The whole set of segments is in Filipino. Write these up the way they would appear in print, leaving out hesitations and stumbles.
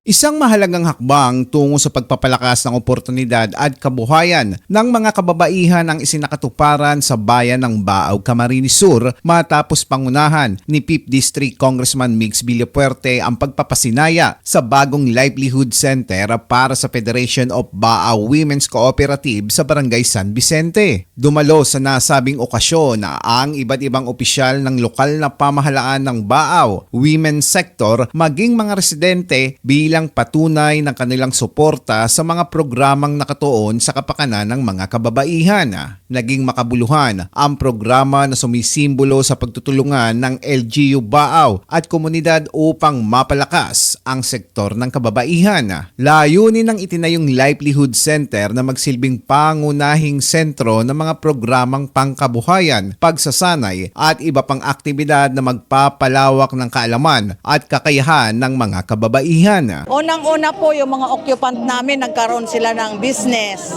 Isang mahalagang hakbang tungo sa pagpapalakas ng oportunidad at kabuhayan ng mga kababaihan ang isinakatuparan sa bayan ng Baaw, Camarines Sur matapos pangunahan ni 5th District Congressman Migs Villapuerte ang pagpapasinaya sa bagong livelihood center para sa Federation of Baaw Women's Cooperative sa Barangay San Vicente. Dumalo sa nasabing okasyon ang iba't ibang opisyal ng lokal na pamahalaan ng Baaw, women's sector, maging mga residente bilang patunay ng kanilang suporta sa mga programang nakatuon sa kapakanan ng mga kababaihan. Naging makabuluhan ang programa na sumisimbolo sa pagtutulungan ng LGU Baaw at komunidad upang mapalakas ang sektor ng kababaihan. Layunin ng itinayong livelihood center na magsilbing pangunahing sentro ng mga programang pangkabuhayan, pagsasanay at iba pang aktibidad na magpapalawak ng kaalaman at kakayahan ng mga kababaihan. Unang-una po yung mga occupant namin nagkaroon sila ng business.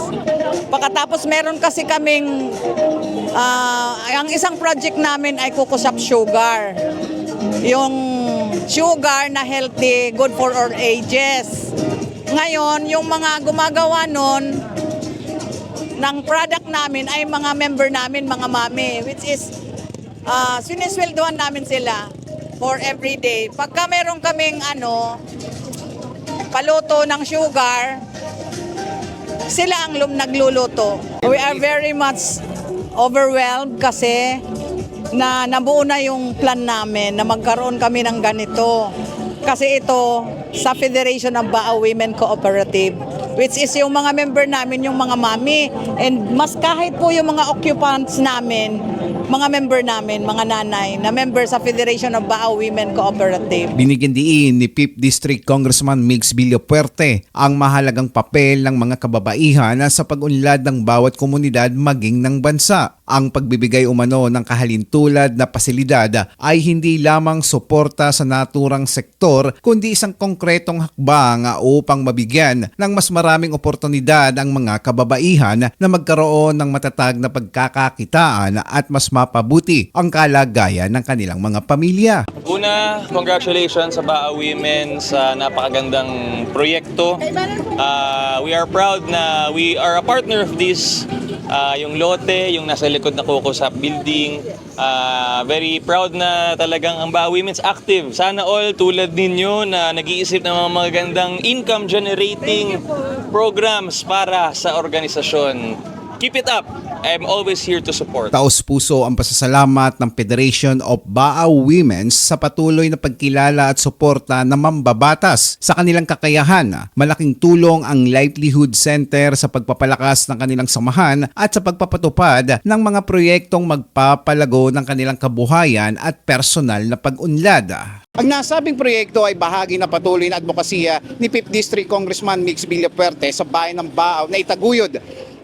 Pagkatapos meron kasi kaming, ang isang project namin ay Kukusap Sugar. Yung sugar na healthy, good for all ages. Ngayon, yung mga gumagawa nun ng product namin ay mga member namin, mga mami, which is sinisweldohan namin sila for everyday. Pagka meron kaming paluto ng sugar, sila ang nagluluto. We are very much overwhelmed kasi na nabuo na yung plan namin na magkaroon kami ng ganito. Kasi ito sa Federation of Baaw Women Cooperative, which is yung mga member namin, yung mga mami, and mas kahit po yung mga occupants namin, mga member namin, mga nanay, na member sa Federation of Baaw Women Cooperative. Binigyan diin ni 5th District Congressman Migs Villapuerte ang mahalagang papel ng mga kababaihan sa pag-unlad ng bawat komunidad maging ng bansa. Ang pagbibigay umano ng kahalintulad na pasilidad ay hindi lamang suporta sa naturang sektor, kundi isang konkretong hakbang upang mabigyan ng mas maraming oportunidad ang mga kababaihan na magkaroon ng matatag na pagkakakitaan at mas mapabuti ang kalagayan ng kanilang mga pamilya. Una, congratulations sa Baaw Women sa napakagandang proyekto. We are proud na we are a partner of this. Yung lote, yung nasa likod na Kukusap building. Very proud na talagang ang Baaw Women's active. Sana all tulad ninyo na nag-iisip ng mga magandang income generating programs para sa organisasyon. Keep it up. I'm always here to support. Taos-puso ang pasasalamat ng Federation of Baaw Women sa patuloy na pagkilala at suporta ng mambabatas sa kanilang kakayahan. Malaking tulong ang Livelihood Center sa pagpapalakas ng kanilang samahan at sa pagpapatupad ng mga proyektong magpapalago ng kanilang kabuhayan at personal na pag-unlad. Ang nasabing proyekto ay bahagi na patuloy na advokasya ni 5th District Congressman Migs Villapuerte sa bayan ng Baaw na itaguyod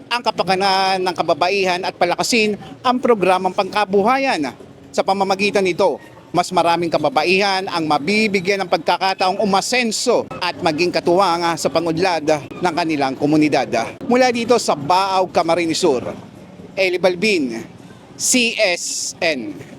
ang kapakanan ng kababaihan at palakasin ang programang pangkabuhayan. Sa pamamagitan nito, mas maraming kababaihan ang mabibigyan ng pagkakataong umasenso at maging katuwang sa pangudlad ng kanilang komunidad. Mula dito sa Baaw, Camarines Sur, Eli Balbin, CSN.